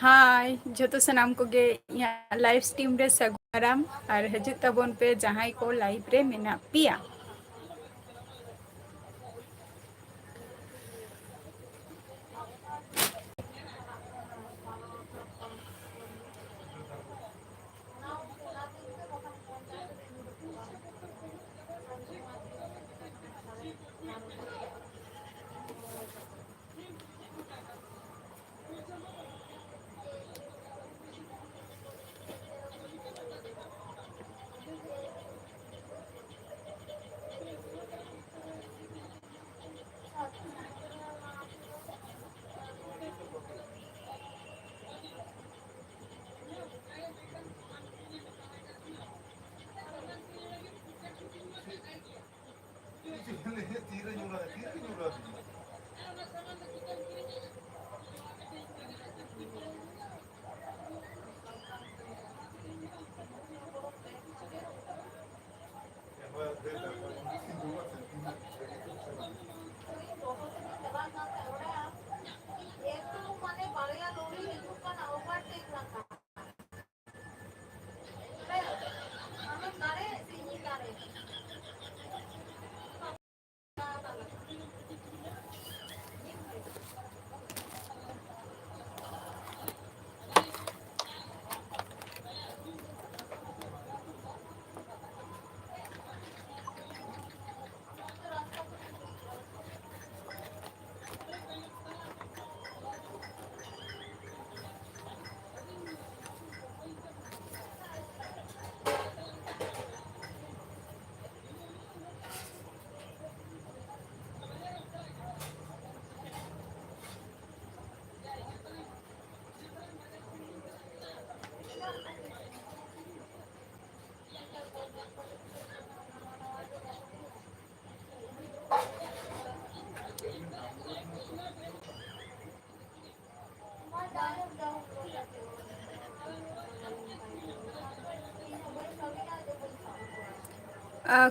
हाय जो सनाम को गे live stream रे सगुराम और हजू तबन पे जहां को लाइव रे मेना पिया।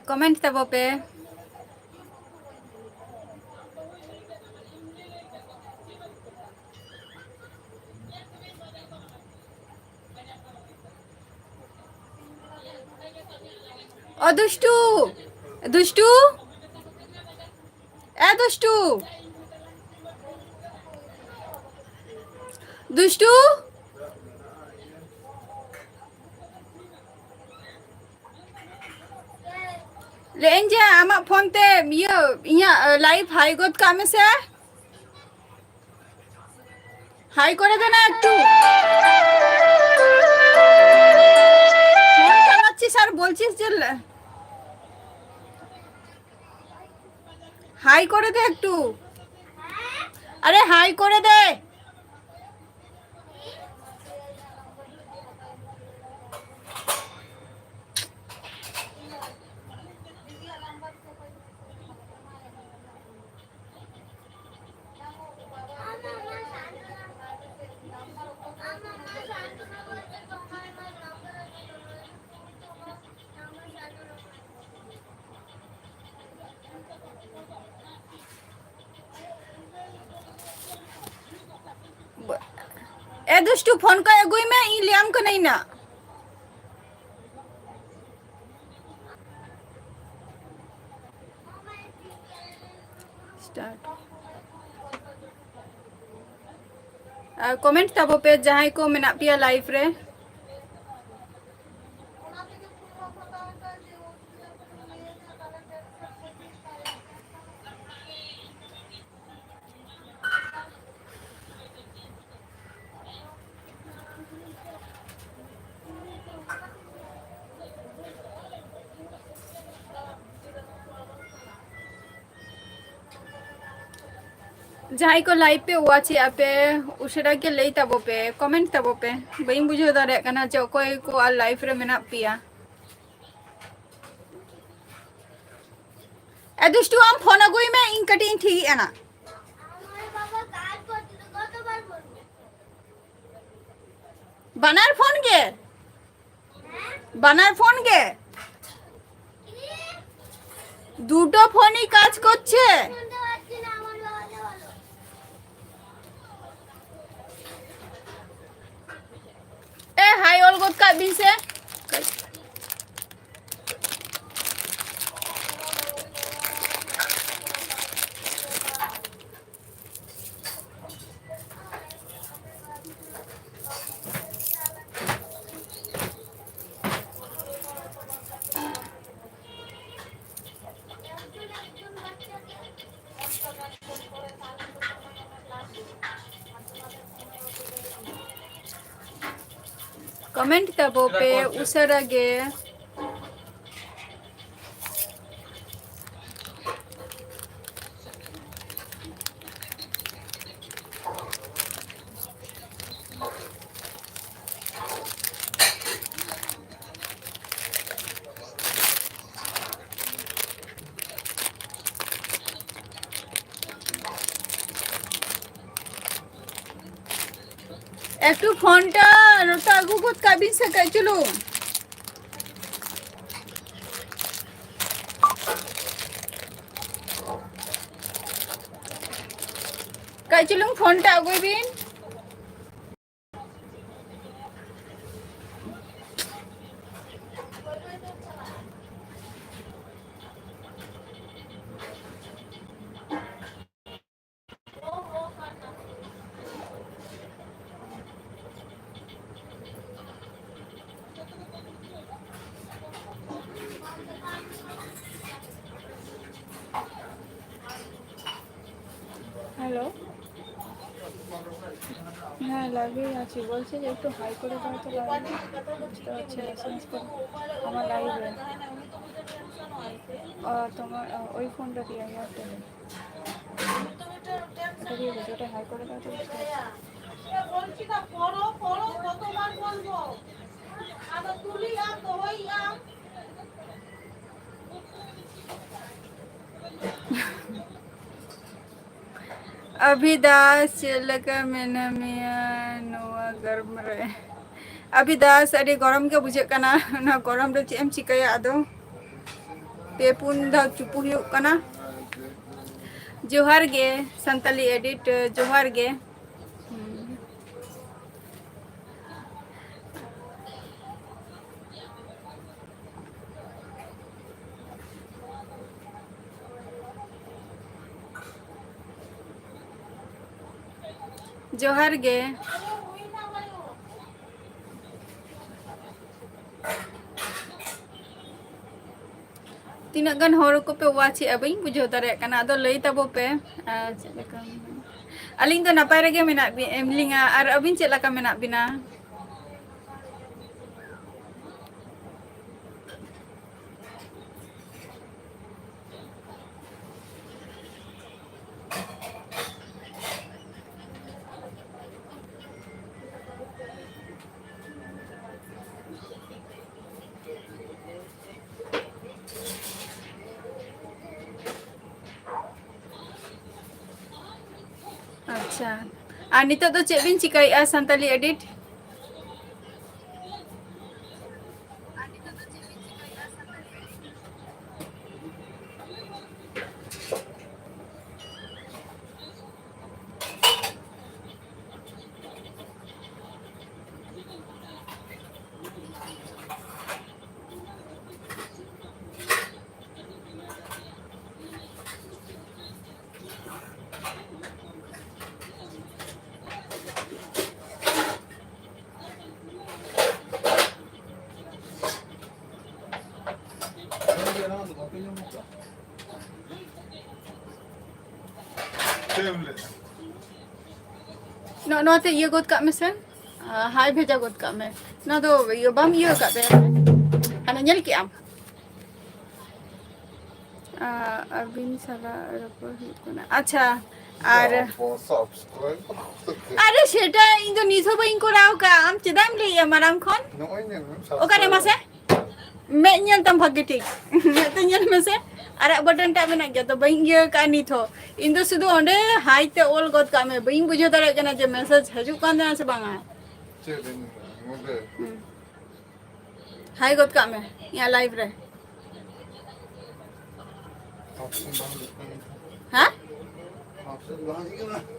कमेंट तब पे ओ दुष्टू दुष्टू ए दुष्टू दुष्टू लेन जा आमा फोन ते ये इया लाइव हाई गोद कामे से हाई करे देना একটু ফোন চালাচ্ছিস আর বলছিস যে হাই করে দে একটু আরে হাই করে দে ए दुष्टू फोन का एगोई में ई लियाम को नहीं ना स्टार्ट कमेंट तब पे जहां को मेना पिया लाइव रे जहां को लाइव पे वाची आपे उशरा के लई तब पे कमेंट तब पे बई बुझो दारे कना चे कोई को आ लाइव रे मेना पिया ए दुष्टू हम फोन अगुई में इन कटिंग ठीक है ना बनार फोन के দুটো ফোনই কাজ করছে kak bin se. Comment tabo pe usara ge. একটু ফোনটা নোটা আগু কত কাবিন সে কাই চলো কাই চলুন ফোনটা আগুইবিন হ্যালো হ্যাঁ লাগিয়ে আছি বলছি যে একটু হাই করে দাও তো লাইভে বুঝতে পারছি মেসেজ করে আমার লাইভে তোমার ওই ফোনটা দিয়ে এয়ারটেলে এটা দিয়ে দিচ্ছি ওটা হাই করে দাও তো বুঝতে পারছি अभी दास लगा मैंने मिया नोआ गर्म रहे अभी दास अरे गरम के बुझे कना ना गरम रे चेम चिकाया आदो पे पुन धा चुपु हुयो कना जोहार गे संताली एडिट जोहार गे जोहार गे तीना गन हर को पे वाची अबई बुझो दारे कना अदो लई तबो पे चेलका अलिंग तो नपाय रेगे मेना एमलिंगा और अबिन चेलका मेना बिना अच्छा और नितो तो चेक बिन चिकाई संताली एडिट no te ye got kak mesen hai bheja got kak me no do yo bam ye kak be ana nyel ki am अबिन साला रपर हुकना अच्छा আর আরে সেটা ইন তো নিছো বইন করাও কা আম চেদাম লই মারাম খন ওখানে মাসে মে nyel tam bhagge ঠিক তো nyel মাসে আর বটন টা মেনা গয়া তো বইন ইয়ে কা নি থো ইন তো শুধু ওন্ডে হাই তে অল গত কা মে বইন বুঝে দাঁড়া কেনা যে মেসেজ হাজু কান না সে বাঙা হাই গত কা মে ইয়া লাইভ রে हाँ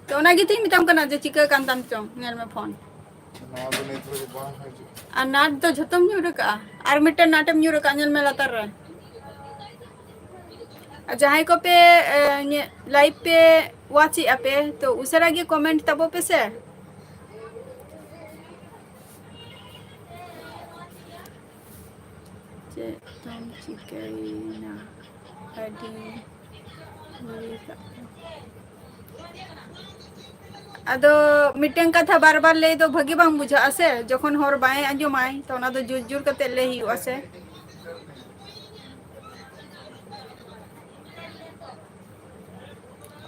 तो ना गिती मितम कना जे चिका कांतम चों नेल में phone Ar nat do jhatom nyur ka ar mitten natem nyur ka nyel me latar re जहाँ को पे लाइव पे वाची आपे तो उसरा गे कमेंट तबो पे से तुम चिकैना अडी अदो मिटन कथा बार बार ले तो भगी बांग बुझा आसे जखन हर बाय आंजमाय तो ना दो जुर जुर कते ले ही आसे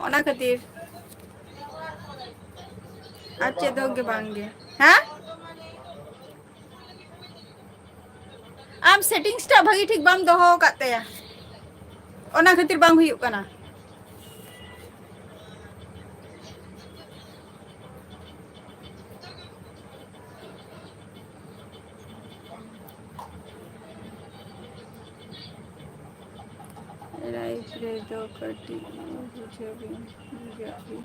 ओना खातिर अच्छे दोगे बांगे हाँ आम सेटिंग्स टा भगी ठीक बाम दोहो काते या ओना खातिर बांग हुयु कना लाइफ रे दो कटी बुझे भी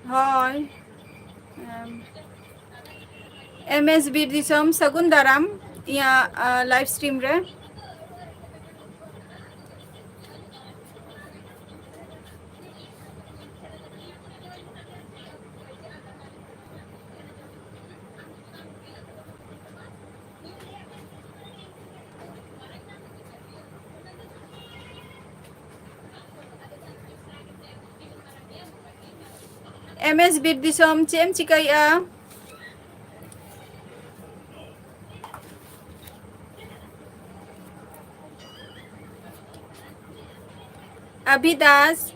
हाय एमएस बीर दिसम सगुन दाराम या लाइव स्ट्रीम रे एमएस बीर दिसम चेम चिकाया अभिदास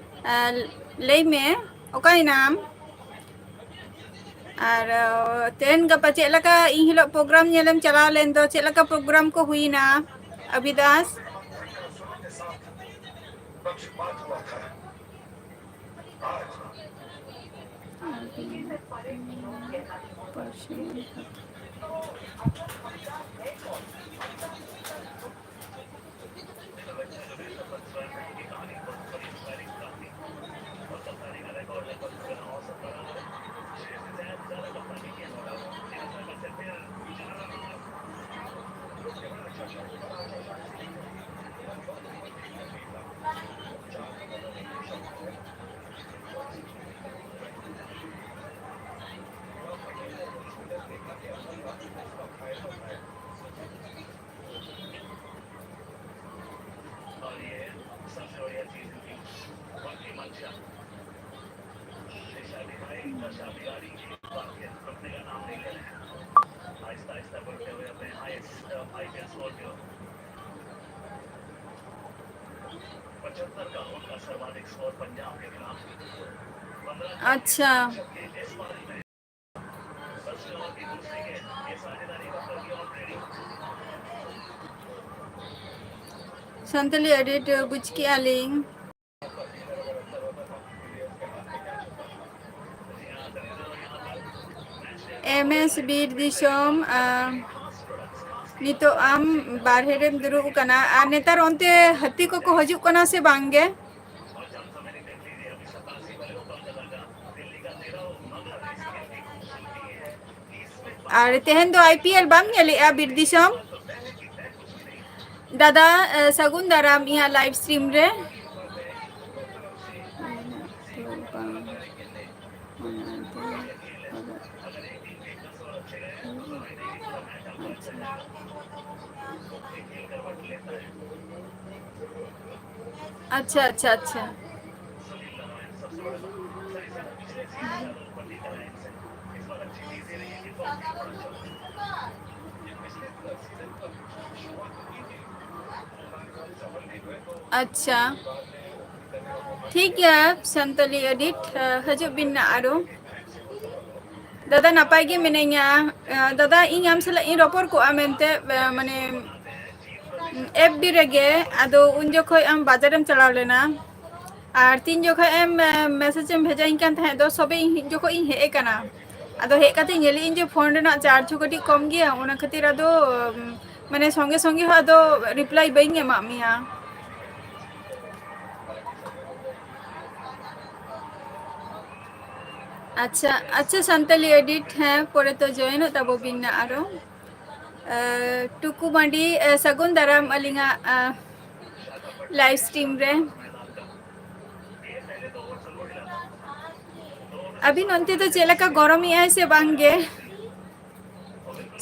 ले में ओकाई नाम और तेन गपा चेलका इन हिलो प्रोग्राम नेलम चला लेन दो चेलका प्रोग्राम को हुई ना अभिदास अच्छा संतली एडिट बुझ के आलिंग एमएस बीर दिसम नितो आम बारहेरेम दुरुब कना और नेतार ओंते हत्ती को हजु कना से बांगे और तेहन दो आईपीएल बाम नेले बीर दिसम दादा सगुन दाराम यहाँ लाइव स्ट्रीम रे अच्छा अच्छा अच्छा अच्छा ठीक है संतली एडिट हजू बिना आरो दादा नापाय गे मिनाइया दादा इन आम सला इन रपर को आमेंते माने एफ बी रेगे आदो उन जोखोय आम बाजारम चलाव लेना और तीन जोखोय एम मैसेज एम भेजा इन कान थाहे दो सबे इन जोखोय इन हे कना आदो हे काते नेली इन जो फोन रेना चार्ज कटी कम गया ओना खातिर आदो माने संगे संगे हो आदो रिप्लाई बइंग एमा मिया अच्छा अच्छा संताली एडिट है परे तो जॉइन होता वो बिना आरो टुकु मांडी सगुन दाराम अलिंगा लाइव स्ट्रीम रे अभी नंते तो चेला का गरम ही है से बांगे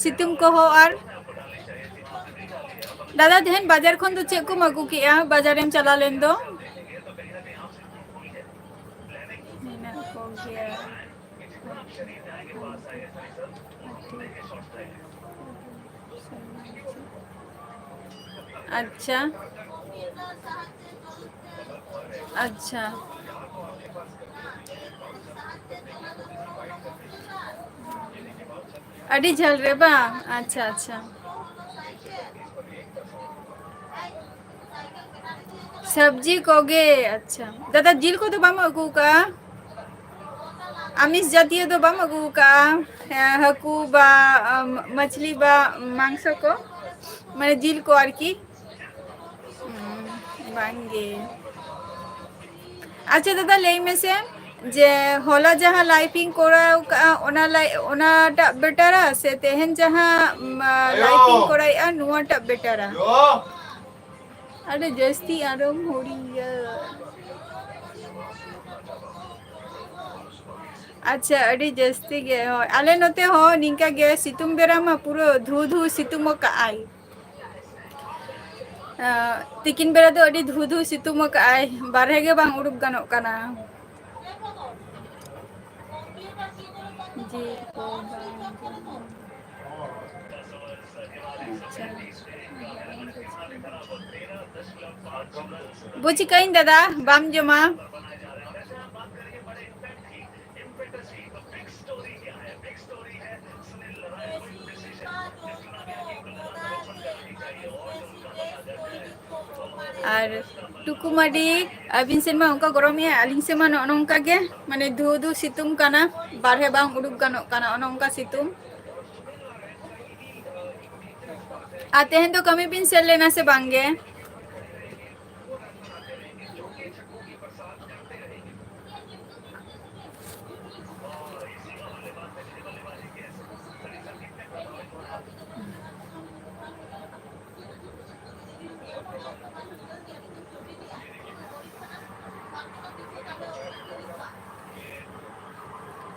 सितुम को हो और दादा देहन बाजार खन तो चेक को मगु किया बाजार में चला लें दो अच्छा अच्छा अड़ी झल रे बा अच्छा अच्छा सब्जी कोगे अच्छा दादा जिल को तो बाम अगू का आमिष जातीय तो बाम अगू का हकू बा मछली बा मांस को माने जिल को आर की बांगे अच्छा दादा ले में से जे होला जहाँ लाइफिंग कोरा ओना ओना टा बेटारा से तेहन जहाँ लाइफिंग कोरा या नुआ टा बेटारा अरे जस्ती आराम हो रही है अच्छा अड़ी जस्ती गे हो आले नोते हो निंका गे सितुम बेरा मा पूरा धू धू सितुम का आई तिकिन बेरा तो अड़ी धू धू सितुम का आई बारहे गे बांग उड़ुक गानोक काना जी को बुझ कहीं दादा बाम जमा और टुकुमाडी अबिन सेमा उनका गरम है अलिंग सेमा नौका के माने धू धू सितुम काना बारहे बांग उड़ुक गानोक काना उनका सितुम आते हैं तो कमी पिन सेल लेना से बांगे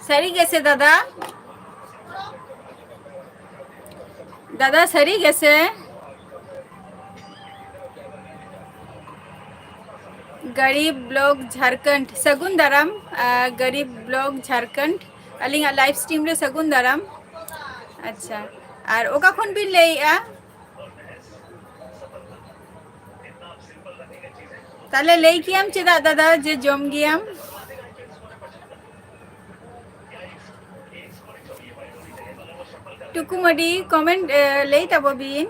सरी कैसे दादा दादा सरी कैसे गरीब ब्लॉग झारखंड सगुन दाराम गरीब ब्लॉग झारखंड अलिंग लाइव स्ट्रीम रे सगुन दाराम अच्छा और ओका खन बिन लेया ताले लेई कियाम चेदा दादा जे जम गियाम टुकुमडी कमेंट लेई तबो बिन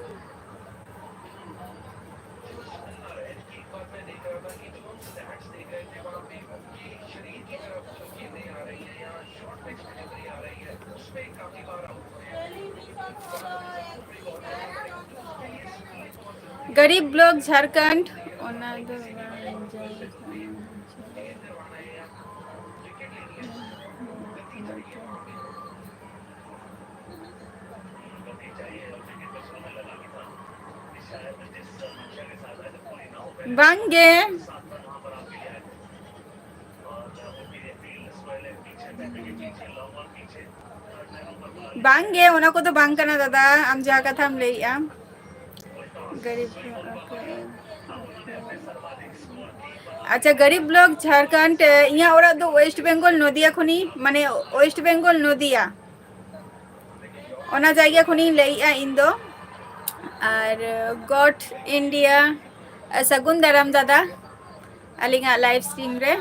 गरीब ब्लॉग झारखंड बांगे बांगे ओना को तो बांग करना दादा हम जहाँ कथा हम ले गरीब अच्छा गरीब ब्लॉग झारखंड इया ओरा दो वेस्ट बेंगल नदिया खुनी माने वेस्ट बेंगल नदिया ओना जायगा खुनी लेया इन दो और गॉड इंडिया सगुन दाराम दादा अलिंगा लाइव स्ट्रीम रे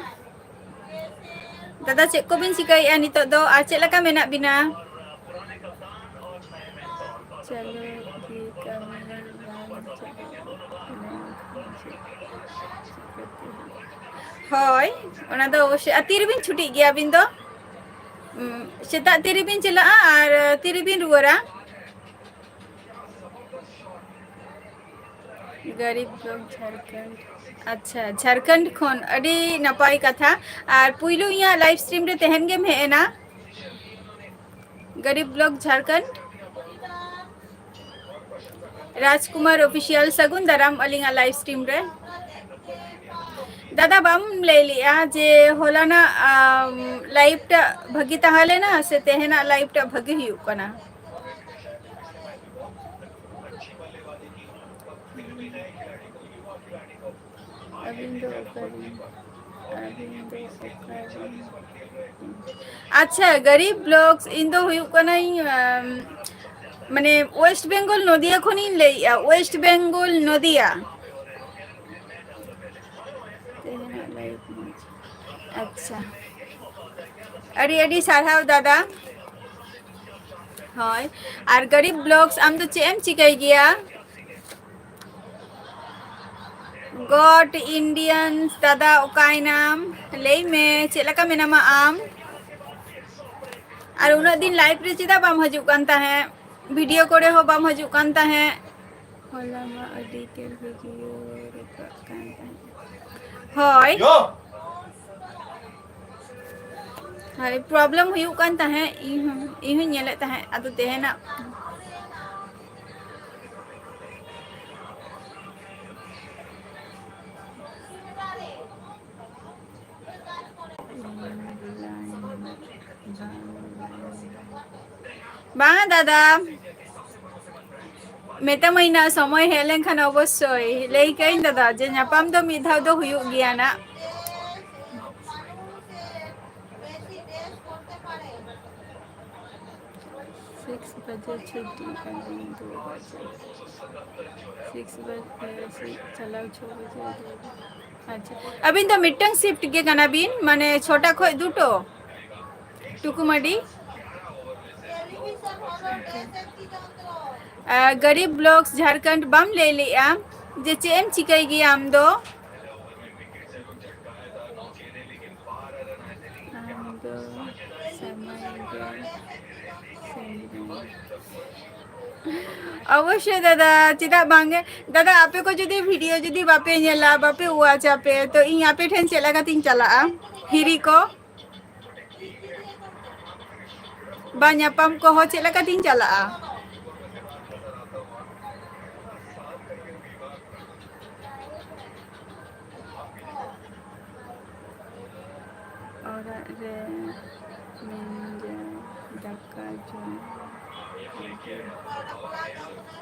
दादा चेक को बिन सिकाया नितो दो आ चेक लका मेना बिना चलो होय ओना दो तीर बिन छुटी गया बिन दो सेता तीर बिन चला और तीर बिन रुवरा गरीब लोग झारखंड अच्छा झारखंड खन अड़ी नपाई कथा और पुइलू इया लाइव स्ट्रीम रे तेहन गेम हेना गरीब लोग झारखंड राजकुमार ऑफिशियल सगुन दाराम अलिंगा लाइव स्ट्रीम रे दादा बाम ले लिया जे होलाना लाइव टा भगी ताहले ना से तेहना लाइव टा भगी हुई कना अच्छा गरीब ब्लॉग्स इन दो हुई कना माने वेस्ट बेंगल नदिया खनिन लेया वेस्ट बेंगल नदिया अच्छा अड़ी अड़ी सारहाव दादा হয় আর গরিব ব্লগস আম তো চেম চিকাই গিয়া गॉड इंडियंस दादा ओकाय नाम लई में चेलका में नामा आम और उना दिन लाइव रे चिदा बाम हजु कांता है वीडियो करे हो बाम हजु कांता है होला मा एडिटेड वीडियो रेकॉर्ड कांता है हाय प्रॉब्लम हुई कांता है इहु नेलेता है अदो तेहना बांगा दादा मेता महीना समय हेलें खान अवश्य लई कहीं दादा जे नापाम दो मिधाव दो हुई गया ना 6 बजे छुट्टी अभी 2 बजे 6 बजे चलाओ 6 बजे अच्छा अभी तो मिटंग शिफ्ट के गाना बिन माने छोटा खोय दुटो टुकुमाडी गरीब ब्लॉग्स झारखंड बम ले लिया जे चेम चिकाई गया आम दो अवश्य दादा चिदा बांगे दादा आपे को जुदी वीडियो जुदी बापे नेला बापे हुआ चापे तो इन यहाँ पे ठेन चला का तीन चला हिरी को बान्यापम को हो चला का तीन चला और रे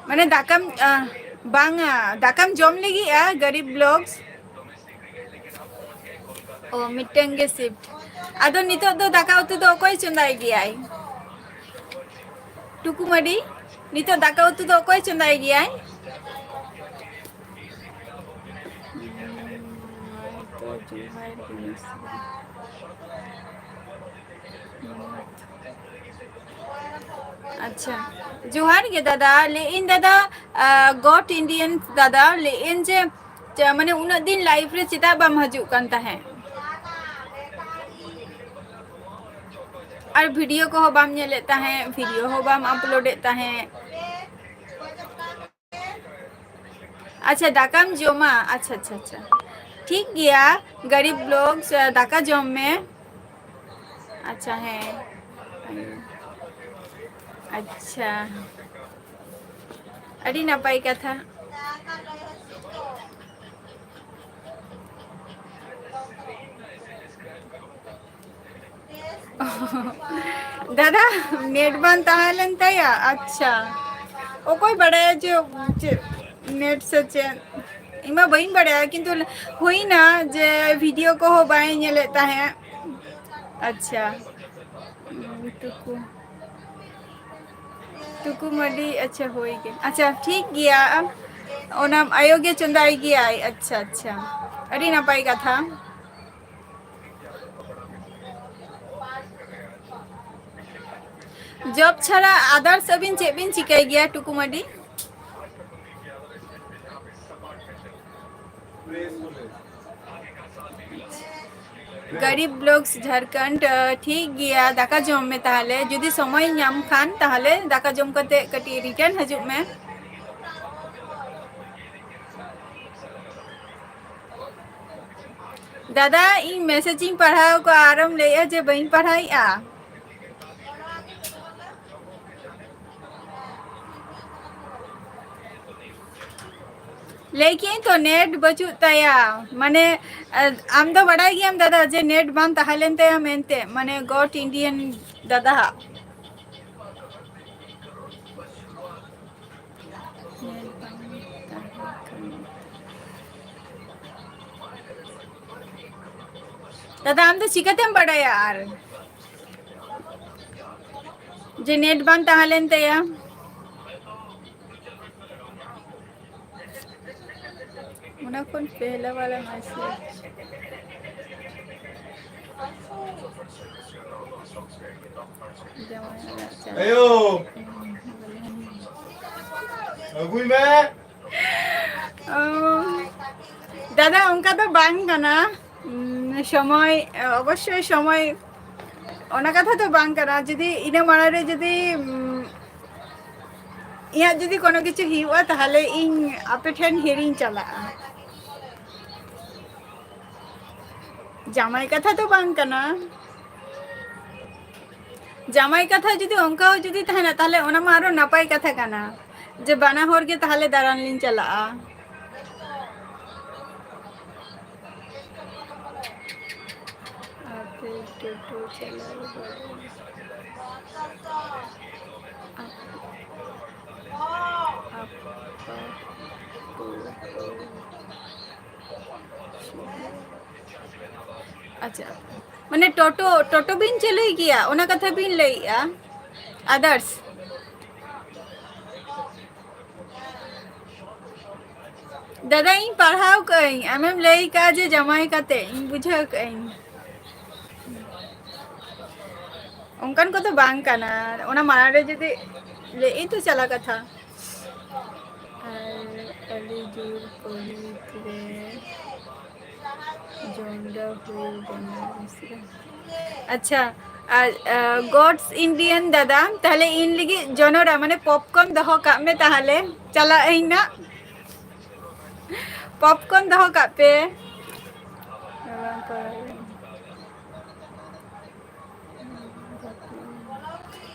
माने दाकम बांगा दाकम जम लगी गरीब ब्लॉग्स ओ मिटेंगे शिफ्ट आदो नितो दो दाका उतु दो कोई चंदाई गयाई टुकुमडी नितो दाका उतु दो कोई चंदाई गयाई तो अच्छा जोहार के दादा ले इन दादा गॉड इंडियन दादा ले इन जे माने उन दिन लाइव रे चिता बम हजु कांता है और वीडियो को हो बम ने लेता है वीडियो हो बम अपलोड देता है अच्छा दाकाम जोमा अच्छा अच्छा अच्छा ठीक गया गरीब लोग दाका जोम में अच्छा है अच्छा अड़ी नपाई का था दादा नेट बंद ताहलन तया अच्छा ओ कोई बड़ा जो नेट से इमा बहिन बड़ा किंतु हुई ना जे वीडियो को हो बाय ने लेता है अच्छा टुकुमडी अच्छा हो गया अच्छा ठीक गया ओनाम अयोग्य चंदाई गया अच्छा अच्छा अड़ी ना पाई का था जॉब छाड़ा आदर सबिन चेबिन चिकाई गया टुकुमडी गरीब ब्लॉग्स झारखंड ठीक गया दाका जम में ताहले जुदी समय नाम खान ताहले दाका जम करते कटी रिटर्न हजु में दादा इन मैसेजिंग पढ़ाओ को आरम ले जे बइन पढ़ाई आ लेकिन तो नेट बचू तया माने आम दो बड़ा गियाम दादा जे नेट बाम ताहलेन तया मेनते माने गॉट इंडियन दादा दादा आम तो चिकातेम बड़ा यार जे नेट बाम ताहलेन तया उना कौन पहला वाला मैसेज Ayo. Agui me. दादा उनका तो बांग कना समय अवश्य समय ओना कथा तो बांग कना जदी इना माना रे जदी इया जदी कोनो किछु हिवा ताहले इन आपे ठेन हिरिंग चला जामाई कथा तो बांग कना जामाई कथा जदी ओंका जदी तहना ताहले ओना मारो नापाई कथा कना जे बाना होर के ताहले दारान लिन चला आपे टोटो चला अच्छा माने टोटो टोटो बिन चले गया ओना कथा बिन लइया अदर्स दादा इन पढ़ाओ कई एमएम लई का जे जमाई काते इन बुझा कई उनकन को तो बांग काना ओना माना रे जदी ले ई तो चला कथा अली दूर पुलिस रे जोंडा हुई बना अच्छा गॉड्स इंडियन दादा ताहले इन लगी जनोरा माने पॉपकॉर्न दहो का में ताहले चला इना पॉपकॉर्न दहो का पे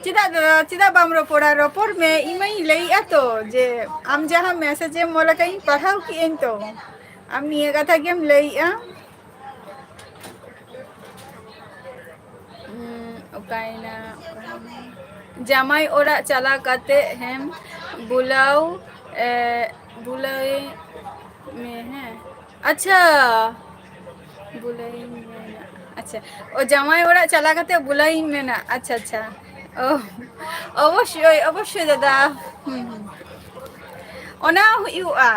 चिदा बाम रोपोड़ा रोपोर में इमई लई तो जे आम जहां मैसेज मोला कहीं पढ़ाओ कि इन तो आम निये कथा के हम लई ओकाइना जामाई ओरा चला काते हम बुलाओ बुलाए में है अच्छा बुलाई में ना अच्छा ओ जामाई ओरा चला काते बुलाई में ना अच्छा अच्छा ओ अवश्य दादा ओना हुआ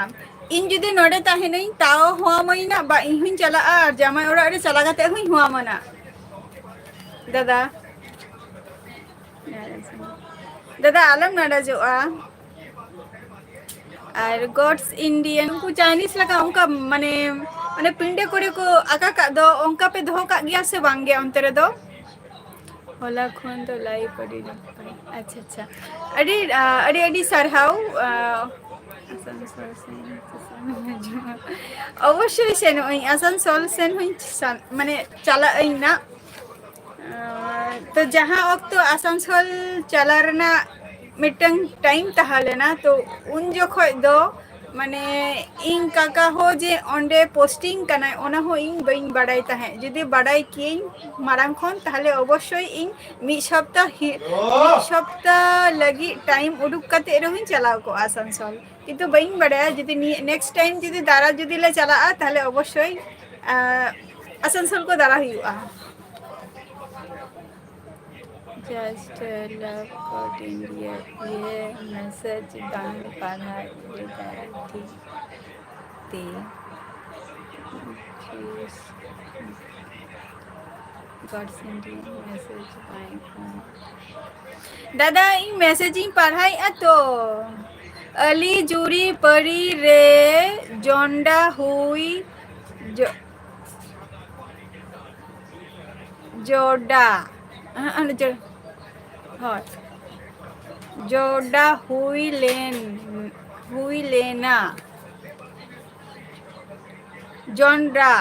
इन जुदी नोडे ताहेनई ताओ हुआ मईना बा इहिन चला और जामाई ओरा रे चला काते हुई हुआ मना दादा दादा आलम नाडा जो और गॉड्स इंडियन को चाइनीज लगा उनका माने माने पिंडे कोड़े को आका का दो उनका पे धो का गया से बांग गया उनतेरे दो होला खोन तो लाई पड़ी अच्छा अच्छा अरे अरे अरे सरहाउ अवश्य सेन आसनसोल सेन माने चला ना तो जहाँ वक्त आसनसोल चला रना मिटंग टाइम तहाले ना तो उन जोखोय दो माने इन काका हो जे ओंडे पोस्टिंग कना ओना हो इन बइन बड़ाई ताहे जदि बड़ाई किन मारांग खन ताहले अवश्य इन मि सप्ताह लगी टाइम उडुक कते रहिन चलाव को आसनसोल किंतु बइन बड़ाया जदि नेक्स्ट टाइम जदि दारा जदि ले चला ताहले अवश्य आसनसोल को दारा हुआ जस्ट लव गॉड इंडिया ये मैसेज बांग पढ़ा ते गॉड्स इंडिया मैसेज बांग दादा इन मैसेजिंग पढ़ाई तो अली जुरी परी रे जोंडा हुई जोडा जोडा हुई लेना जोंडा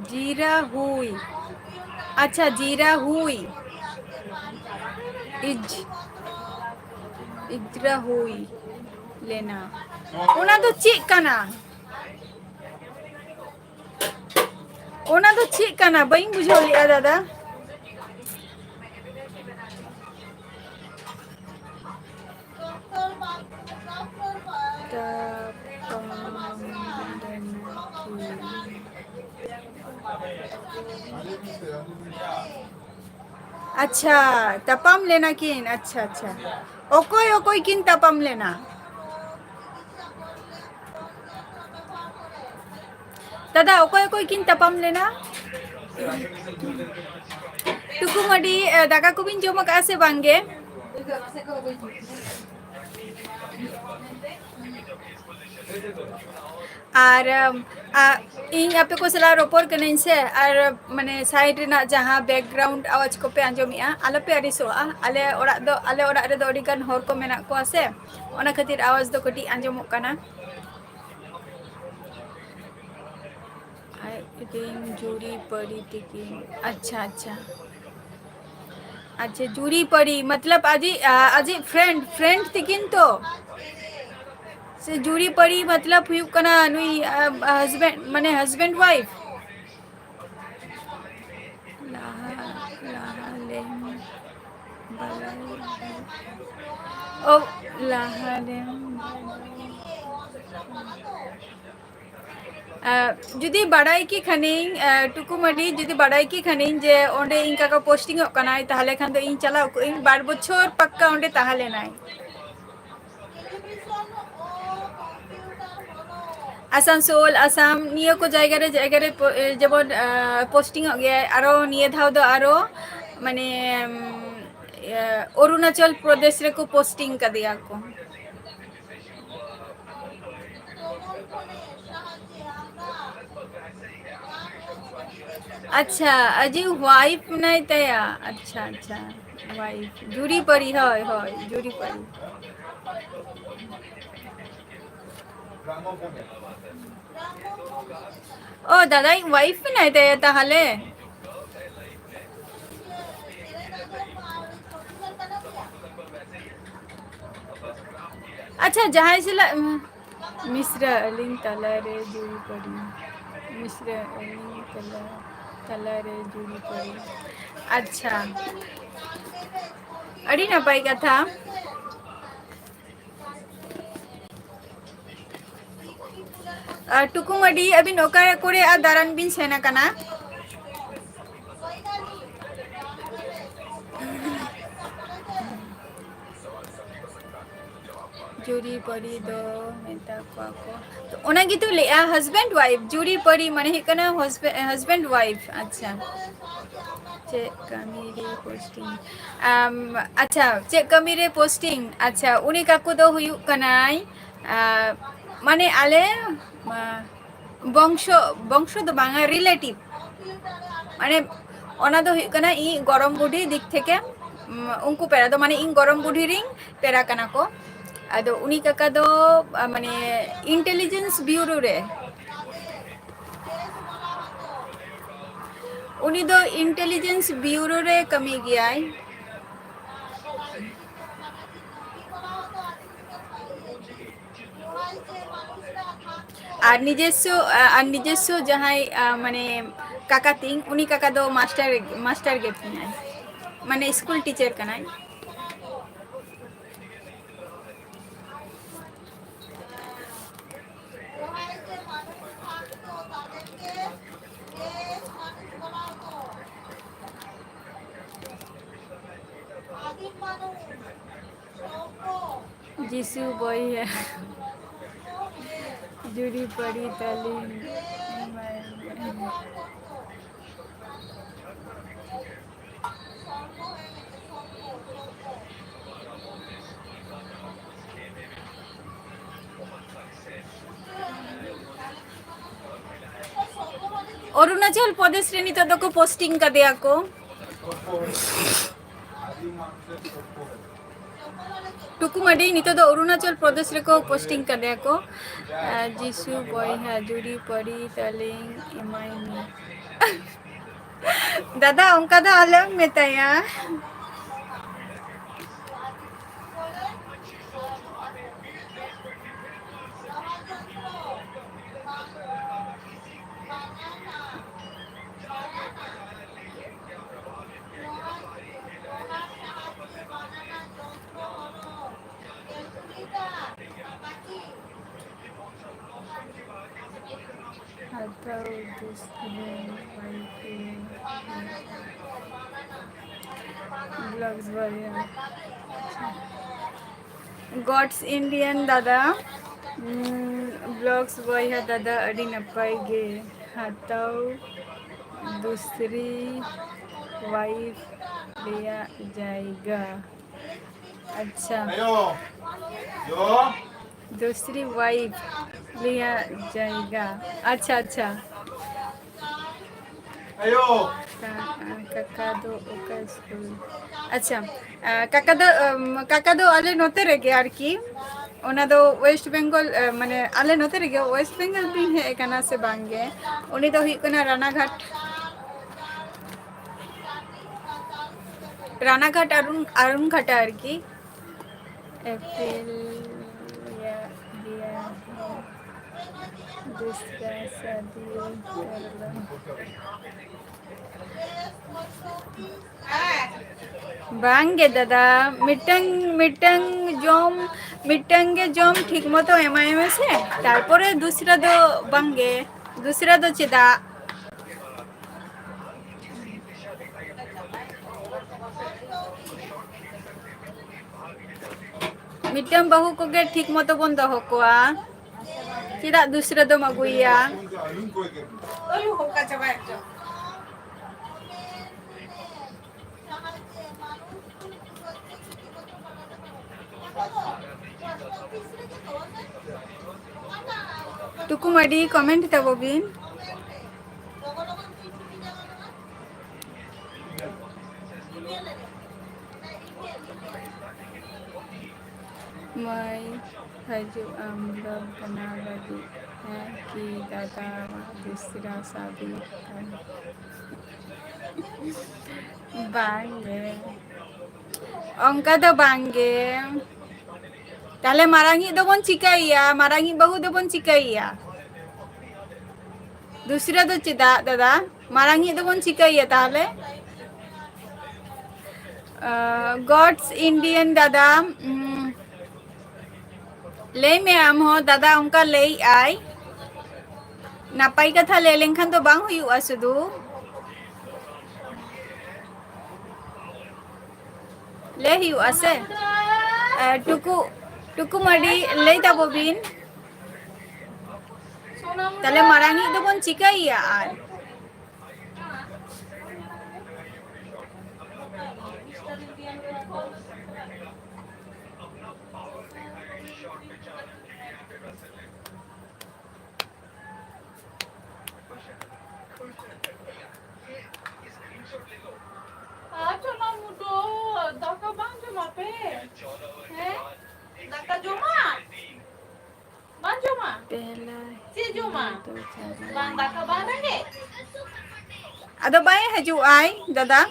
जीरा हुई, अच्छा जीरा हुई, इज इजरा हुई लेना ओना तो चेक कना ओना तो चेक कना बई बुझो लिया दादा अच्छा तपाम लेना किन अच्छा अच्छा ओकोई ओकोई किन तपाम लेना दादा ओकोई ओकोई किन तपाम लेना टुकुमडी दाका को बिन जमा का से बांगे আর ᱤᱧ ᱟᱯᱮ ᱠᱚ ᱥᱟᱞᱟᱜ ᱨᱚᱯᱚᱲ ᱠᱟᱹᱱᱟᱹᱧ ᱥᱮ ᱟᱨ ᱢᱟᱱᱮ ᱥᱟᱭᱤᱰ ᱨᱮᱱᱟᱜ ᱡᱟᱦᱟᱸ ᱵᱮᱠᱜᱨᱟᱣᱩᱱᱰ ᱟᱣᱟᱡᱽ ᱠᱚᱯᱮ ᱟᱸᱡᱚᱢᱮᱜᱼᱟ ᱟᱞᱚᱯᱮ ᱟᱹᱲᱤᱥᱚᱜᱼᱟ ᱟᱞᱮ ᱚᱲᱟᱜ ᱨᱮᱫᱚ ᱟᱹᱰᱤ ᱜᱟᱱ ᱦᱚᱲ ᱠᱚ ᱢᱮᱱᱟᱜ ᱠᱚᱣᱟ ᱥᱮ ᱚᱱᱟ ᱠᱷᱟᱹᱛᱤᱨ ᱟᱣᱟᱡᱽ ᱫᱚ ᱠᱟᱹᱴᱤᱡ ᱟᱸᱡᱚᱢᱚᱜ ᱠᱟᱱᱟ জুড়ি পড়ি তিকিন अच्छा अच्छा अच्छा জুড়ি পড়ি मतलब আজি फ्रेंड तिकिन तो से जुड़ी पड़ी मतलब हुई कना नुई हस्बैंड माने हस्बैंड वाइफ लाहा लाहा लेम ओ लाहा लेम जुदी बाड़ाई की खनिंग टुकुमडी जुदी बाड़ाई की खनिंग जे ओंडे इनका का पोस्टिंग कनाई ताहले खान दो इन चलाओ इन 12 বছর पक्का ओंडे ताहले नाई আসানসোল আসাম নিয়ে কো জায়গায় যেমন পোস্টিং গিয়ে আরো নিয়ে ধাও দো আরো মানে অরুণাচল প্রদেশ রে কো পোস্টিং কা দিয়া কো अच्छा अजी वाइफ नहीं तया अच्छा अच्छा वाइफ जुड़ी पड़ी হয় হয় जुड़ी पड़ी ও দাদাই ওয়াইফ নাই তাই তাহলে अच्छा जहां से मिश्रा अलिंग तला रे जुड़ी पड़ी मिश्रा अलिंग तला रे जुड़ी पड़ी अच्छा अड़ी ना पाई कथा टुकुमडी अभी नौका करे आ दारान बिन सेना कना जुड़ी पड़ी दो मेता को तो ओना गी तो ले हस्बैंड वाइफ जुड़ी पड़ी माने हे कना हस्बैंड वाइफ अच्छा चे कमी रे पोस्टिंग अच्छा चे कमी रे पोस्टिंग अच्छा उनी काकू दो हुयु कनाई माने आले বংশ তো বাংলা রিলেটিভ মানে ওনা তো হুᱭᱩᱜ ᱠᱟᱱᱟ ᱤᱧ ᱜᱚᱲᱚᱢ ᱵᱩᱰᱷᱤ ᱫᱤᱠ ᱛᱷᱮᱠᱮ ᱩᱱᱠᱩ ᱯᱮᱲᱟ ᱫᱚ ᱢᱟᱱᱮ ᱤᱧ ᱜᱚᱲᱚᱢ ᱵᱩᱰᱷᱤ ᱨᱤᱧ ᱯᱮᱲᱟ ᱠᱟᱱᱟ ᱠᱚ ᱟᱫᱚ ᱩᱱᱤ ᱠᱟᱠᱟ ᱫᱚ ᱢᱟᱱᱮ ᱤᱱᱴᱮᱞᱤᱡᱮন্স ᱵᱤউᱨᱳ ᱨᱮ उनी दो इंटेलिजेंस ब्यूरो रे कमी गयाय আর নিজস্ব যাহাই মানে কাকা তিং উনি কাকা দো মাস্টার গে তিনাই মানে স্কুল টিচার কানাই যিশু বই जुड़ी पड़ी तालीम अरुणाचल प्रदेश रे नितो दको पोस्टिंग कदेया को टुकुमाडी नितो दो अरुणाचल प्रदेश रे को पोस्टिंग कदेया को जिसु बॉयहा जुड़ी पड़ी तलिंग इमाई मी दादा उनका दा अलग मेताया ब्लॉग्स बढ़िया गॉड्स इंडियन दादा ब्लॉग्स बढ़िया दादा अड़ी नपाई गे हाथाव दूसरी वाइफ लिया जाएगा अच्छा Ayo. Yo. दूसरी वाइफ लिया जाएगा अच्छा अच्छा Ayo. काका दो ओका स्कूल अच्छा काका दो आले नोते रेगे आरकी ओना दो वेस्ट बेंगल माने आले नोते रेगे वेस्ट बेंगल बिन हे कना से बांगे उनी दो हुई कना रानाघाट अरुण घाटा आरकी अप्रैल या दिया दूसरा शादी करला बांगे दादा मिटंग जोम ठीक मतो एमाय से तारपरे दूसरा दो बांगे दूसरा दो चेदा मिटंग बहु को गे ठीक मतो बन दहो कोआ चेदा दूसरा दो मगुइया ओलु होका चबा टुकुमाडी कमेंट तबो बिन मैं हजू ब्लॉग बना लगी है कि दादा दूसरा शादी बांगे अंका दो बांगे ताले मारांगी दो बन चिकाइया मारांगी बहु दो बन चिकाइया दूसरा दो चिदा दादा मारांगी दो बन चिकाइया ताले गॉड्स इंडियन दादा ले में आम हो दादा उनका ले आई नापाई कथा ले लेंखान तो बांग हुई सुदू ले ही आसे टुकु मडी ले तबो बिन ताले मारांगी दो बन चिकाइया are Ada bayang haju ai दादा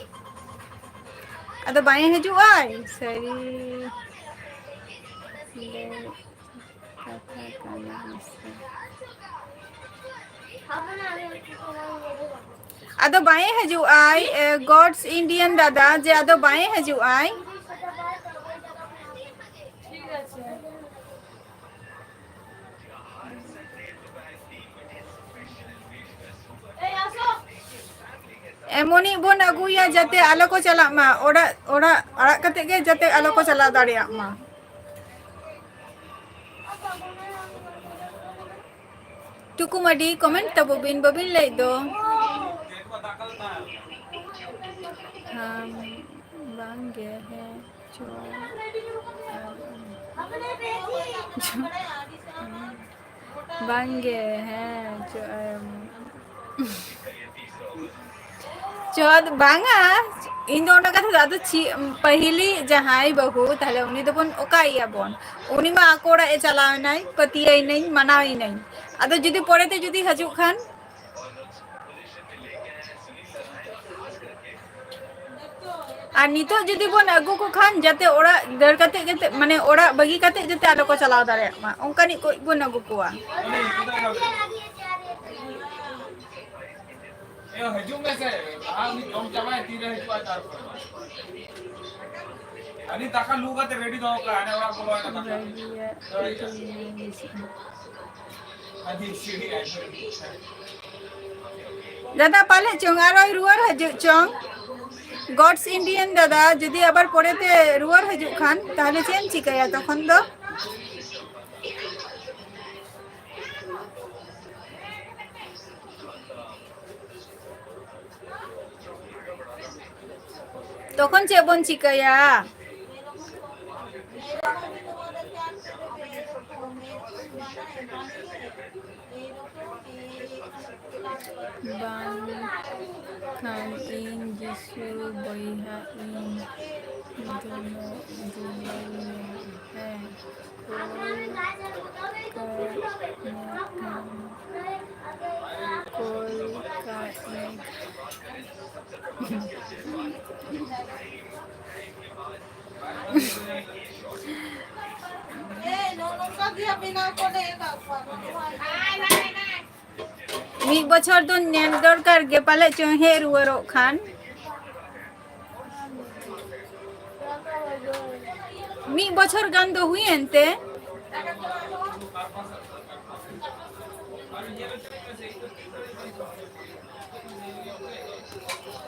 ada bayang haju ai seri le kata kana ada bayang haju ai God's Indian दादा जे ada bayang haju ai एमोनी बोन अगुया जाते आलो को चला मा ओड़ा ओड़ा अड़ा कते गे जाते आलो को चला दाड़िया मा टुकुमाडी कमेंट तब बबिन ले दो हम बांगे हैं जो बांगे हैं जो चौद बांगा इन दो ओना कथा दादा ची पहली जहाई बहु ताहले उनी दो बन ओकाइया बन उनी मा आकोड़ा ए चलाव नाई पतियै नहीं मनाई नहीं आदो जुदी परेते जुदी हजु खान আর নিতো যদি বোন আগু কো খান যাতে ওরা দের কাতে যাতে মানে ওরা বাগি কাতে যাতে আলো কো চালাও দারে মা অঙ্কানি কই বোন আগু কোয়া ए हजूम में से आप नी जम जमाए तीरे हिजू आ तार अनि ताका लूगा ते रेडी दो का आने वाला बोलो ना अभी सीढ़ी है দাদা পালে চং আর ওই রুয়ার হাজু চং গডস ইন্ডিয়ান দাদা যদি আবার পরেতে রুয়ার হাজু খান তাহলে চেন চিকায়া তখন তো তখন চেবন চিকায়া Bang kan in jisu boiha in dono dunia hai kol ka mi bocor tu nyen dorkar ge pale chong he ruwaro khan mi bocor gan do hui ente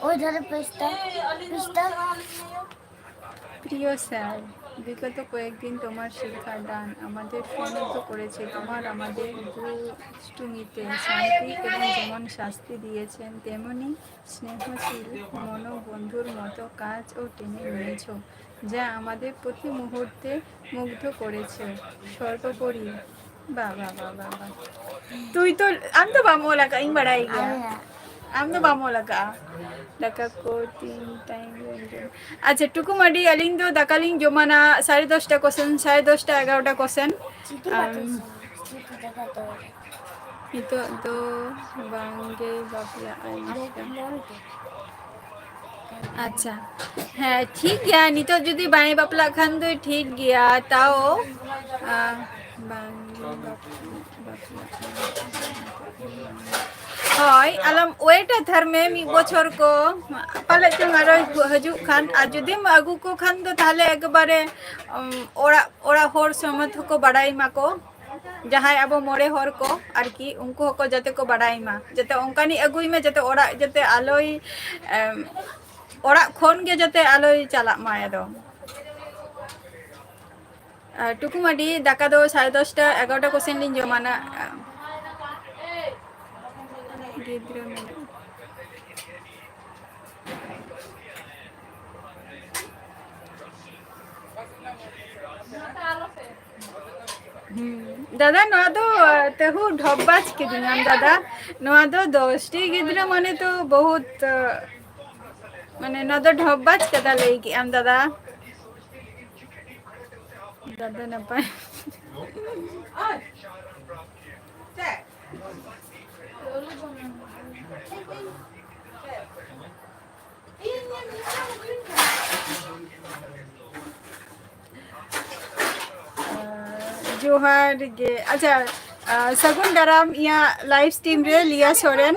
ওই ধারে পেস্তা পেস্তা প্রিয় স্যার বিগত কয়েকদিন তোমার শিক্ষা দান আমাদের সমৃদ্ধ করেছে তোমার আমাদের দুষ্টুমিতে শান্তি এবং যেমন শাস্তি দিয়েছেন তেমনি স্নেহশীল মনোবন্ধুর মতো কাজ ও টেনে নিয়েছ যা আমাদের প্রতি মুহূর্তে মুগ্ধ করেছে সর্বোপরি বাবা বাবা বাবা তুই তো আমি তো বামো লাগা ইং বাড়াই গিয়া আমি তো বামো লাগা দাকা কো 3 টাইম আচ্ছা টুকু মাডি আলিং দো দাকালিং জমানা 10:30টা কোশ্চেন 10:30টা 11টা question itu do bangge bapla আচ্ছা হ্যাঁ ঠিক গিয়া নিতো যদি বাই বাপলা খান তো ঠিক গিয়া তাও হয় আলম ওয়েটা ধর্মে মি বছর কো পালে চং আর হজু খান আর যদি আগু কো খান তো তাহলে একবারে ওরা ওরা হর সমত কো বাড়াই মাকো যাহাই আবো মোড়ে হর কো আর কি উনকো কো যাতে কো বাড়াই মা যাতে অঙ্কানি আগুই মে যাতে ওরা যাতে আলোই ওরা খন গে যাতে আলোই চালা মা এদম টুকুমাডি দাকা দো 10:30টা 11টা কোশ্চেন লিন জমানা গিদ্র মিনা দাদা নোয়া তো তেহু ঢব্বাজ কে দিনাম দাদা নোয়া তো 10টি গিদ্র মানে তো বহুত মানে না তো ঢব্বাজ কথা লই কি আম দাদা দাদা না পায় जोहार गे अच्छा सगुन दाराम या लाइव स्ट्रीम रे लिया सोरेन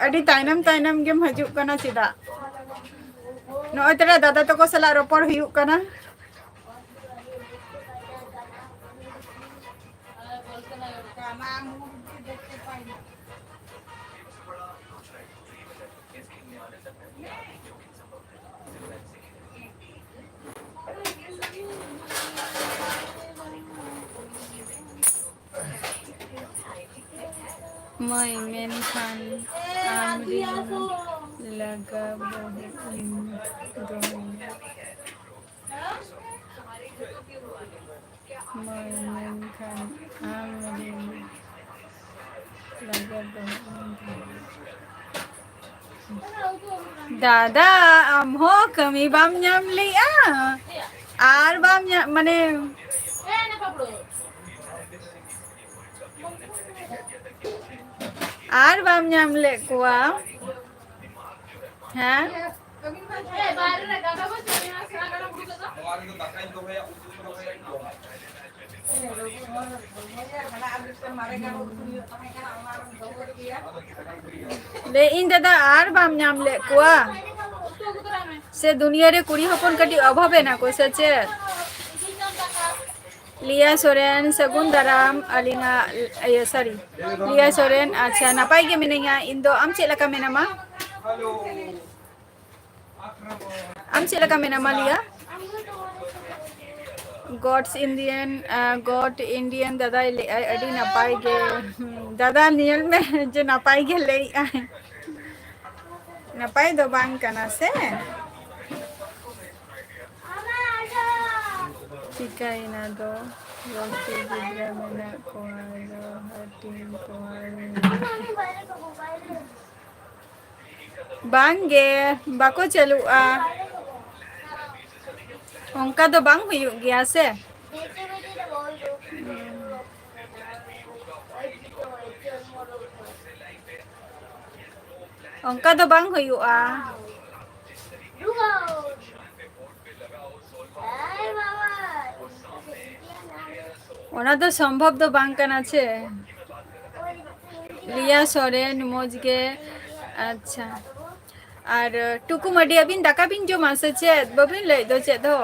अडी ताइनम ताइनम गेम हजू कना चिदा नोय तरा दादा तको सला रोपड़ हुयु कना मैं मेनखान आमरी लगा बहु मैं मेनखान आमरी लगा बहु दादा am ho kami bam nyam le ar bam nyam mane ar bam nyam le kuwa ha le in dada ar bam nyam le kuwa se दुनिया रे कुड़ी हपन कटी अभावे ना को से चे लिया सोरेन सगुन दाराम अलिंगा सॉरी लिया सोरेन अच्छा नापाई के मिनेंगा इंदो आम चे लका मेनामा आम चे लका मेनामा लिया गॉड इंडियन दादा ले अडी नापाई के दादा नियल में जो नापाई के ले आए नापाई दो बांग कना से चिकाई ना दो रोटी गुजरा मेना कोआलो हटिन कोआलो बांगे बाको चलुआ उनका तो बांग हुई गया से उनका तो बांग हुआ ओना तो संभव तो बांग करना छे लिया सोरेन मोज के अच्छा और टुकु मडी अबिन दाका बिन जो मासे छे बबिन ले दो चे दो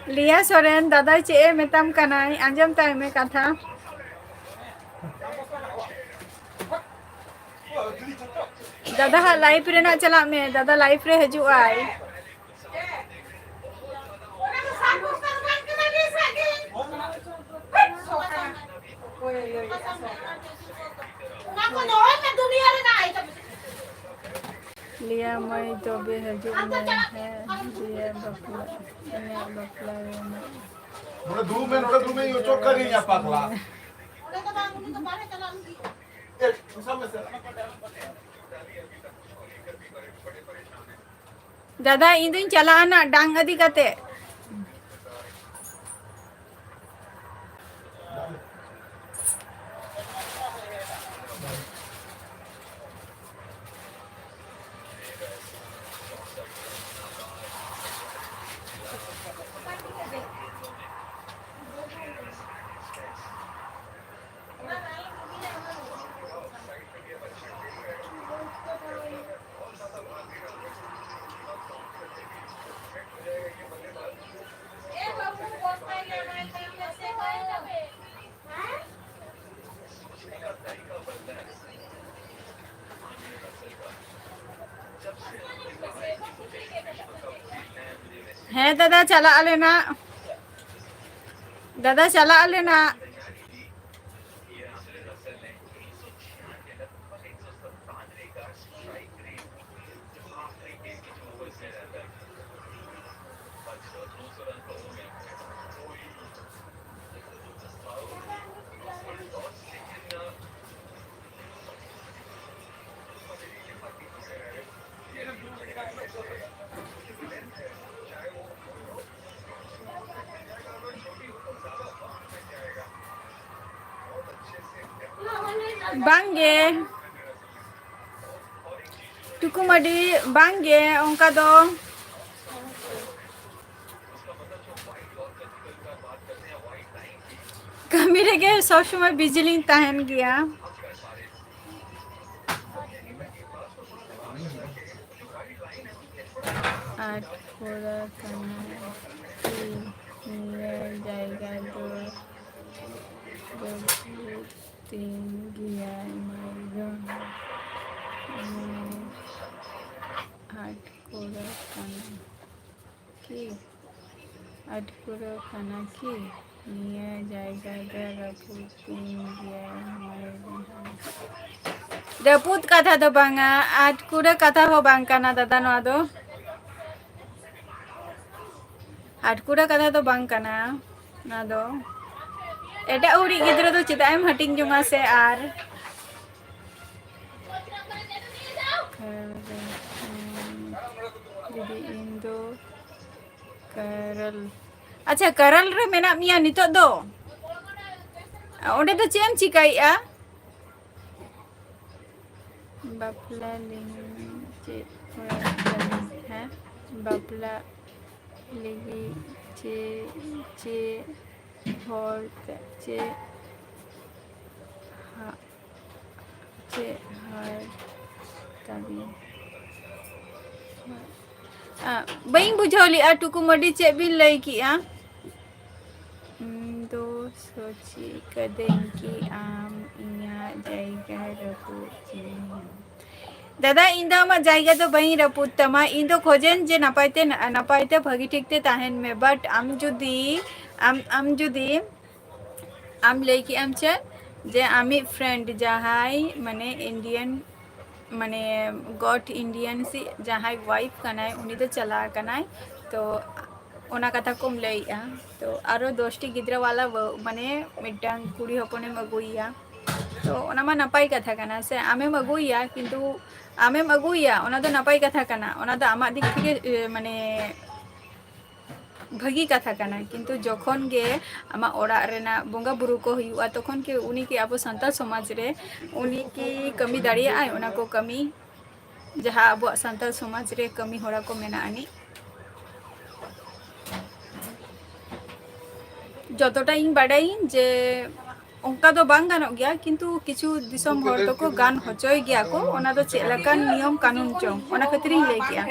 लिया सोरेन दादा चे मेताम कनाई आंजम ताई में कथा दादा हा लाइफ रे ना चला में दादा लाइफ रे हजू आई लिया मई तो भी हजू में है लिया बकला ने बकला में Udah dulu men, yo cokar ini apa lah? Sama दादा इंदुन चला ना डांग अदी कते है दादा चला लेना दादा चला लेना बांगे टुकुमडी बांगे उनका दो कमी रहे सब समय बिजली तहन गया आठ पूरा करना जाएगा दो तीन गया आठ पूरा खाना की आठ पूरा खाना की निया जाएगा तीन गया रपूत कथा तो बांगा आठ पूरा कथा हो बांका ना दादा ना दो आठ पूरा कथा तो बांका ना दो एटा उड़ी गिद्रा तो चेदा एम हटिंग जोंगा से आर jadi Indo Kerel अच्छा करल रे मेना मिया नितो दो ओंडे तो चेम चिकाइया बापला लिंग चे है बापला लिंगी चे चे होर चे हा चे हर तभी बई बुझौली आ टुकु मडी चे बिन लई की आ दो सोची कदें की आम इया जायगा रपु दादा इन दो मा जायगा तो बई रपु तमा इन दो खोजेन जे नापाइते भागी ठीक ते ताहेन में बट आम जुदी आम लई की आम चे जे आमी फ्रेंड जहाई माने इंडियन माने गॉट इंडियन सी जहाई वाइफ कनाय उनी तो चला कनाय तो ओना कथा कोम लईया तो आरो 10टी गिद्रा वाला माने मिटांग कुड़ी हपने मगुइया तो ओना मा नपाई कथा कना से आमे मगुइया किंतु आमे मगुइया ओना तो नपाई कथा कना ओना तो आमा दिक थेके माने भागी कथा कना किंतु जखन गे आमा ओड़ा रेना बोंगा बुरु को हुआ तखन के उनी के अब संताल समाज रे उनी की कमी दाड़िया आय ओना को कमी जहाँ अब संताल समाज रे कमी होड़ा को मेना आनी जतटा इन बाडाई जे उनका तो बांग गानो गया किंतु किछु दिसम हर तो को गान होचोय गया को ओना तो चेलकान नियम कानून चो ओना खतरी ले गया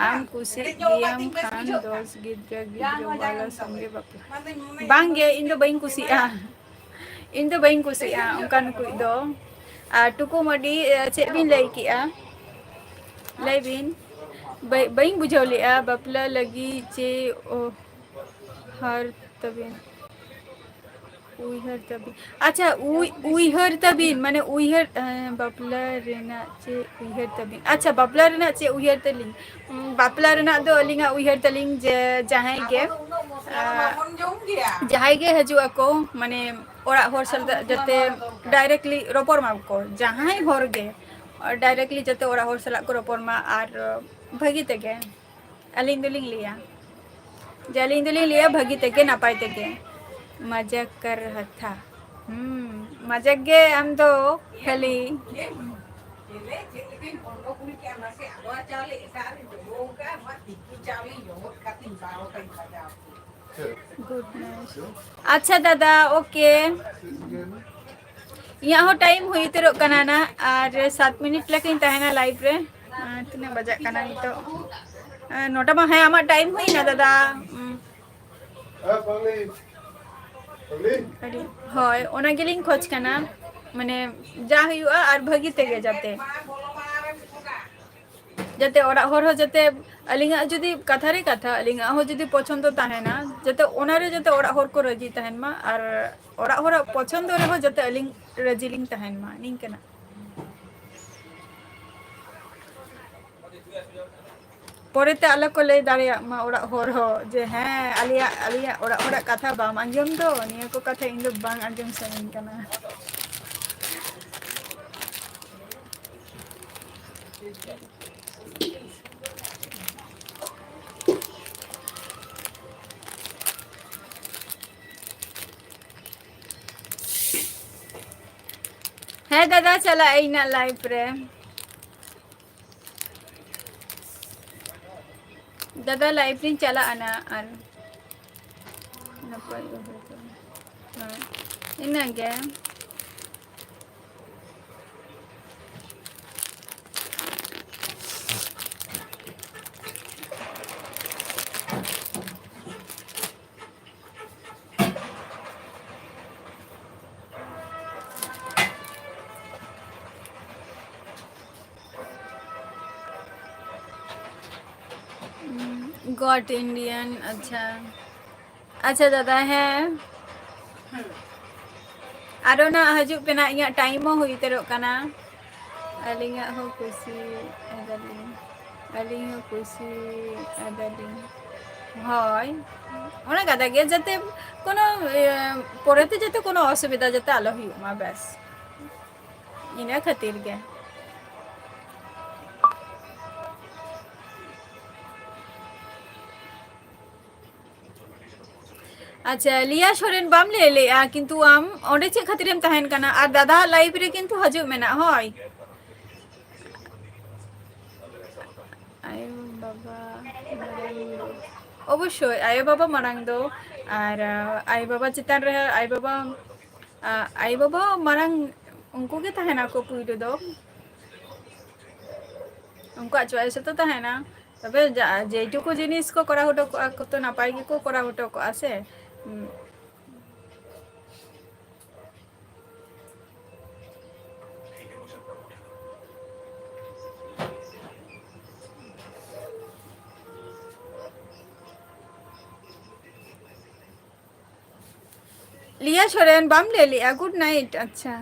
आम कुसी गियाम खान 10 गिद्रा वाला संगे बापला बांग गे इन दो बइन कुसी आ उनकान कुई दो आ टुकु मडी चे बिन लई की आ लई बिन बइन बुझौली आ बापला लगी चे ओ हर तबिन उइहर तबिन अच्छा उइहर तबिन माने उइहर बापला रेना चे उइहर तबिन अच्छा बापला रेना चे उइहर तलिंग बापला रेना दो अलिंगा उइहर तलिंग जे जहाई गे हजू ako माने ओरा होर सल जते डायरेक्टली रोपर मा को जहाई होर गे डायरेक्टली जते ओरा होर सला को रोपर मा आर भागी तके अलिंग दुलिंग लिया जलिंग दुलिंग लिया भागी तके नापाय तके मजाक कर रहा था मजाक गे हम तो खाली गुड नाइट अच्छा दादा ओके यहाँ टाइम हुई तो कना ना और 7 मिनट लगिन तहना लाइव रे तिना बजा कना तो 9टा मा है आमा टाइम हुई ना दादा হয় ওনা গেলিং খোঁজ কানা মানে যা হইয়া আর ভাগি তেগে যাতে যাতে ওরা হর যাতে আলিঙ্গা যদি কথারে কথা আলিঙ্গা হো যদি পছন্দ তাহে না যাতে ওনারে যাতে ওরা হর কো রাজি তাহেন মা আর ওরা হর পছন্দ রে হো যাতে আলিং রাজিলিং তাহেন মা নিং কেনা পরেতে আলো को लई दाड़िया मा ओड़ा होर हो जे हैं आलिया ओड़ा कथा बाम अंजम दो निया को कथा इन दो बांग अंजम सनिन कना है दादा चला आईना लाइव रे दादा लाइव री चला आना और नपाय ina ge गॉट इंडियन अच्छा दादा है आरो ना हजू पे ना इया टाइम हुई तेरो कना अलिंगा हो कुसी अदलिंग হয় অনেক কাদা গিয়ে যাতে কোনো পরেতে যাতে কোনো অসুবিধা যাতে আলো হুᱭᱩᱜ ᱢᱟ ব্যাস ᱤᱱᱟᱹ ᱠᱷᱟᱹᱛᱤᱨ ᱜᱮ আচ্ছা লিয়া সোরেন বাম লে লেয়া কিন্তু আম ওঁডে চেক খাতিরেম তাহেন কানা আর দাদা লাইভ রে কিন্তু হাজুগ মেনা হয় আয়ো বাবা অবশ্যই আয়ো বাবা মারাং দো আর আই বাবা চিতান রে আই বাবা মারাং उनको के ताहेना को पुइलो दो उनको चॉइस तो ताहेना তবে যেইটুকু জিনিস কো করা হটো কত না পাই কি কো করা হটো আছে লিয়া সোরেন বাম লে লিয়া গুড নাইট আচ্ছা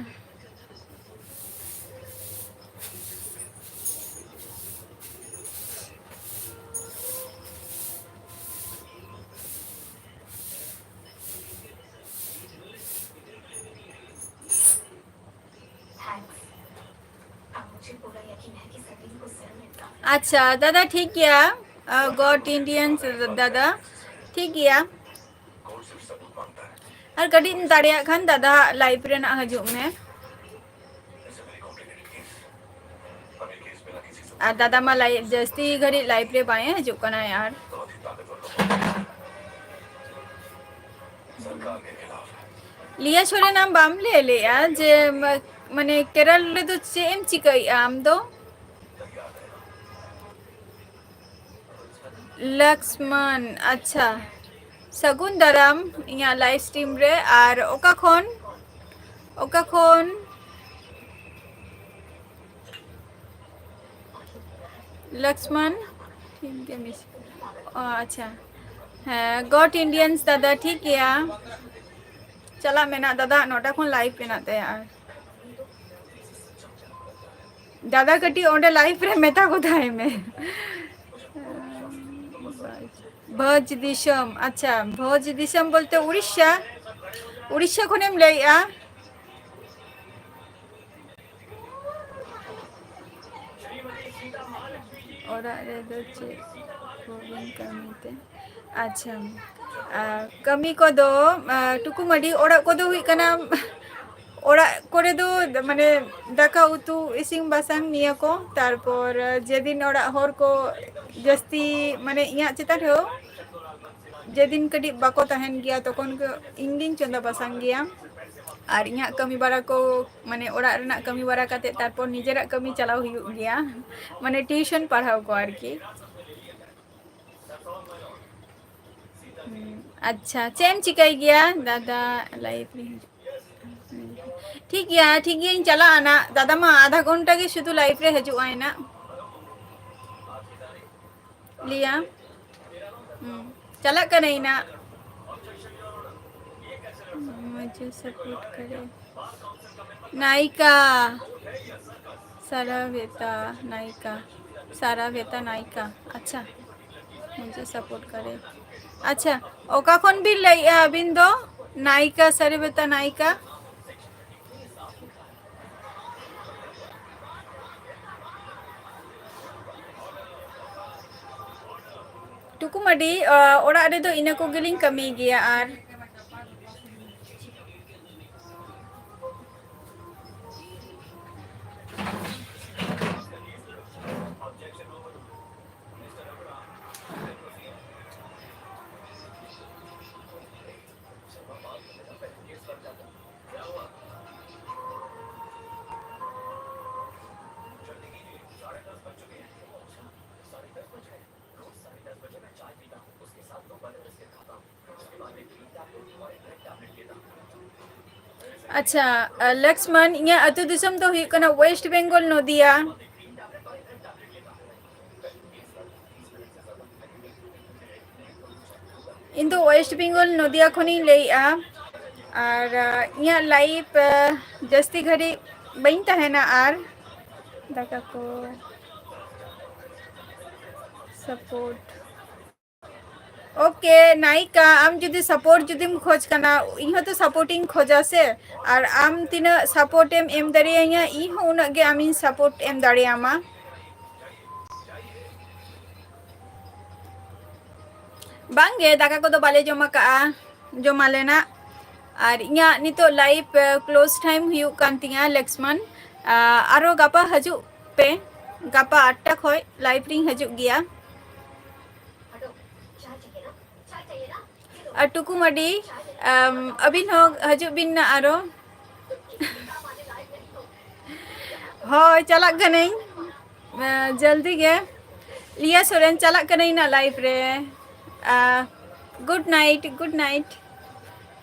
अच्छा दादा ठीक किया गॉट इंडियंस दादा ठीक किया और कड़ी दाड़िया खान दादा लाइव रे ना हजूग में और दादा मा लाइव जस्ती घड़ी लाइव रे बाए हजूग कना यार लिया छोरे नाम बाम ले लिया जे माने केरल रे तो चेम चिकई आम दो लक्ष्मण अच्छा सगुन दाराम यहाँ लाइव स्ट्रीम रे और ओका खन लक्ष्मण ठीक है मिस अच्छा हाँ गॉट इंडियंस दादा ठीक है चला मेना दादा नोटा खन लाइव पेना ते यार दादा कटी ओंडे लाइव रे मेता को थाए में भोज दिसम अच्छा भोज दिसम बोलते उड़ीसा उड़ीसा खनेम लैया ओरा रे दो चे गोविंद कमीते अच्छा कमी को दो टुकुमडी ओरा को दो हुई कना ओरा करे दो माने दाका उतु इसिंग बासांग निया को तारपर जेदिन ओरा हर को जस्ती माने इया चिता हो जेदिन कडी बाको ताहेन गया तखन को इंगिन चंदा बासांग गया और इया कमी बारा को माने ओरा रेना कमी बारा काते तारपर निजेरा कमी चलाव हुयुग गया माने ट्यूशन पढ़ाव को आरकी अच्छा चेम चिकाई गया दादा लाइफ ठीक है चला आना दादा मा आधा घंटा के शुद्ध लाइफ रे हजू आए ना लिया चला कर नहीं ना मुझे सपोर्ट करे नायिका सारा वेता नायिका अच्छा मुझे सपोर्ट करे अच्छा ओका खन भी लैया अबिन दो नायिका सारे वेता नायिका टुकुमडी ओड़ा रे दो इना को गेलिंग कमी गया आर अच्छा लक्ष्मण इया अतु दिसम तो हुई कना वेस्ट बंगाल नदिया इन तो वेस्ट बंगाल नदिया खनी लैया और इया लाइव जस्ती घड़ी बइन तहना आर दाका को सपोर्ट ओके नायिका आम जुदी सपोर्ट जुदीम खोज कना इन तो सपोर्टिंग खोजा से और आम तीना सपोर्ट एम दाड़ियाኛ इन उना गे आमिन सपोर्ट एम दाड़ियामा बांगे दाका को तो बाले जमा का जमा लेना और इኛ नितो लाइव क्लोज टाइम हुयु कान तिङा लक्ष्मण आरो गापा हजु पे गापा 8 टा खय लाइव रिंग हजु गिया और टुकुमडी अबिन हो हजु बिन ना आरो होय चलक गनई जल्दी गे लिया सोरेन चलक गनई ना लाइव रे गुड नाइट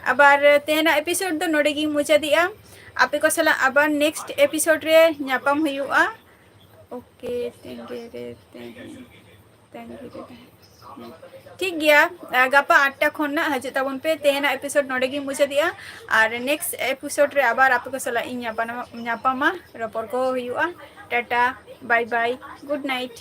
आबार तेना एपिसोड दो नोडे गी मुचादिया आपे को सला आबार नेक्स्ट एपिसोड रे ᱧᱟᱯᱟᱢ हुयुआ ओके थैंक यू ठीक गया गापा 8 टा खन ना हजे ताबन पे तेना एपिसोड नोडे गी मुचादिया और नेक्स्ट एपिसोड रे आबार आपे को सला ᱧᱟᱯᱟᱢᱟ रपर को हुयुआ tata bye bye good night